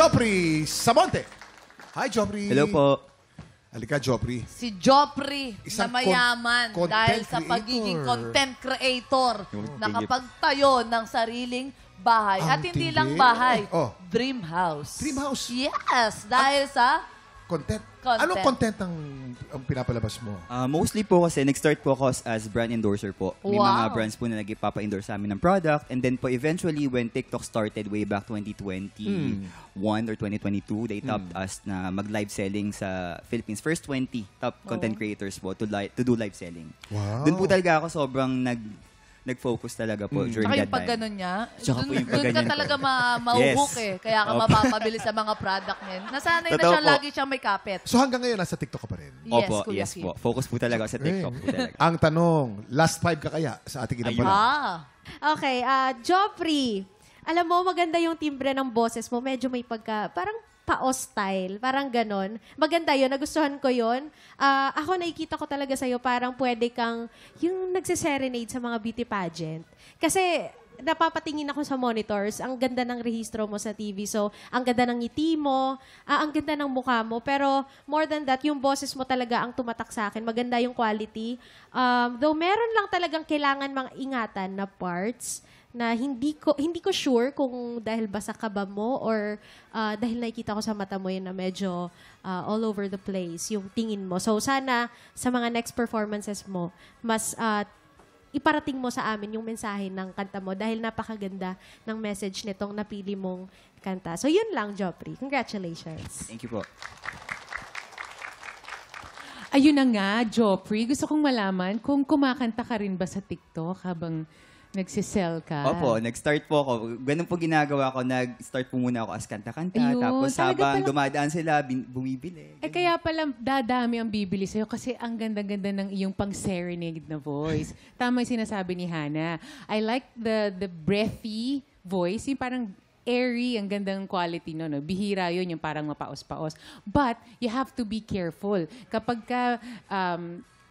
Jopri Samonte. Hi, Jopri. Hello po. Halika, Jopri. Si Jopri Isang na mayaman content dahil sa creator. pagiging content creator. Nakapagtayo ng sariling bahay. Ang At hindi tindi. lang bahay, Oh. dream house. Dream house? Yes, dahil sa Content. Content. Anong content ang pinapalabas mo? Mostly po kasi nag-start po ako as brand endorser po. May mga Wow. brands po na nagpapa-endorse sa amin ng product. And then po eventually when TikTok started way back 2021 or 2022, they topped us na mag-live selling sa Philippines. First 20 top content creators po to do live selling. Wow. Doon po talaga ako sobrang nag-focus talaga po during Tsaka that yung pag time. ganun niya, Tsaka po yung doon ka pagganyan talaga po. mauhook Yes. eh. Kaya ka Opo. mapapabili sa mga product niya. Nasanay na Totoo siya, po. lagi siyang may kapit. So hanggang ngayon, nasa TikTok ka pa rin? Yes, Opo, Kuya yes Kim. po. Focus po talaga ako sa TikTok po talaga. Ang tanong, last 5 ka kaya sa ating inampalan? Okay, Joffrey, alam mo, maganda yung timbre ng boses mo. Medyo may parang pa-style, parang ganon. Maganda yun, nagustuhan ko yun. Ako nakikita ko talaga sa'yo, parang pwede kang yung nagsiserenade sa mga beauty pageant. Kasi napapatingin ako sa monitors, ang ganda ng rehistro mo sa TV. So, ang ganda ng ngiti mo, ang ganda ng mukha mo. Pero more than that, yung boses mo talaga ang tumatak sa akin. Maganda yung quality. Though meron lang talagang kailangan mga ingatan na parts na hindi ko sure kung dahil basa ka ba mo or dahil nakikita ko sa mata mo yun na medyo all over the place yung tingin mo. So sana sa mga next performances mo, mas iparating mo sa amin yung mensahe ng kanta mo dahil napakaganda ng message nitong napili mong kanta. So yun lang, Joffrey. Congratulations. Thank you po. Ayun na nga, Joffrey. Gusto kong malaman kung kumakanta ka rin ba sa TikTok habang nagsisell ka. Opo, nag-start po ako. Ganun po ginagawa ko. Nag-start po muna ako as kanta-kanta. Ayun, Tapos talaga habang pala- dumadaan sila, bumibili. Eh kaya pala dadami ang bibili sa'yo kasi ang ganda-ganda ng iyong pang-serenade na voice. Tama yung sinasabi ni Hana. I like the breathy voice, yung parang airy, ang gandang quality no. Bihira yun, yung parang mapaos-paos. But you have to be careful. Kapag ka,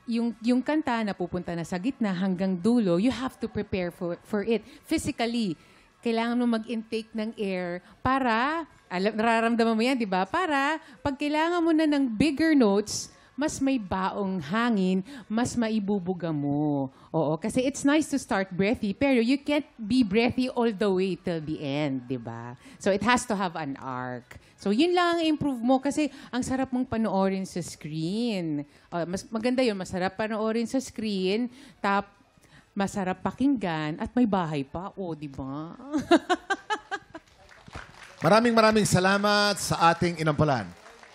yung kanta na pupunta na sa gitna hanggang dulo, you have to prepare for it. Physically, kailangan mo mag-intake ng air para, nararamdaman mo yan, di ba? Para pag kailangan mo na ng bigger notes, mas may baong hangin, mas maibubuga mo. Oo, kasi it's nice to start breathy, pero you can't be breathy all the way till the end, di ba? So it has to have an arc. So yun lang ang improve mo kasi ang sarap mong panoorin sa screen. Mas maganda yun, masarap panoorin sa screen, masarap pakinggan, at may bahay pa. O, di ba? Maraming salamat sa ating inampalan.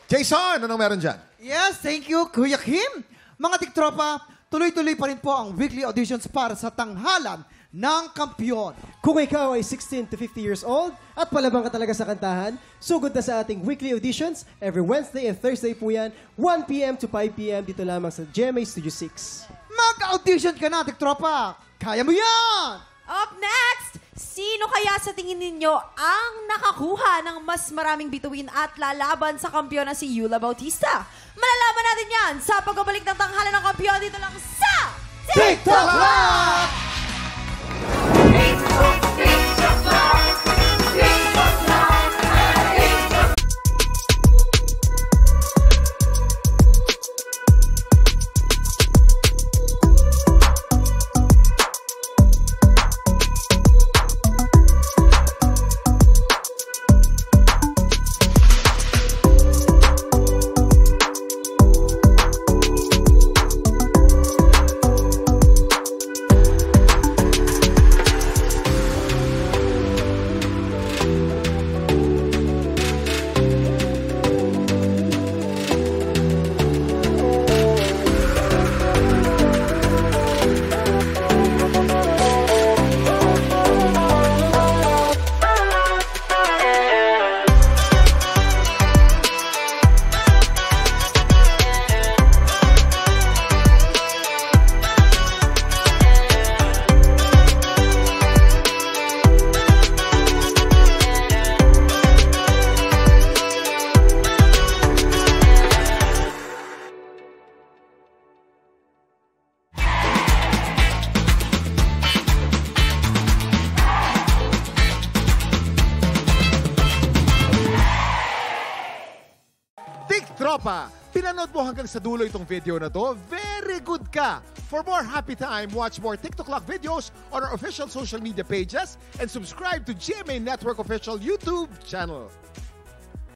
Jason, anong meron dyan? Yes, thank you, Kuya Kim. Mga tiktropa, tuloy-tuloy pa rin po ang weekly auditions para sa tanghalan ng kampiyon. Kung ikaw ay 16 to 50 years old at palabang ka talaga sa kantahan, sugod na sa ating weekly auditions. Every Wednesday and Thursday po yan, 1 p.m. to 5 p.m. dito lamang sa GMA Studio 6. Mag-audition ka na, tiktropa. Kaya mo yan! Up next, sino kaya sa tingin ninyo ang nakakuha ng mas maraming bituin at lalaban sa kampiyon na si Yula Bautista? Malalaman natin yan sa pagbabalik ng tanghalan ng kampiyon dito lang sa TikTok Live! Tropa, pinanood mo hanggang sa dulo itong video na to, very good ka! For more happy time, watch more TikTok Lock videos on our official social media pages and subscribe to GMA Network official YouTube channel.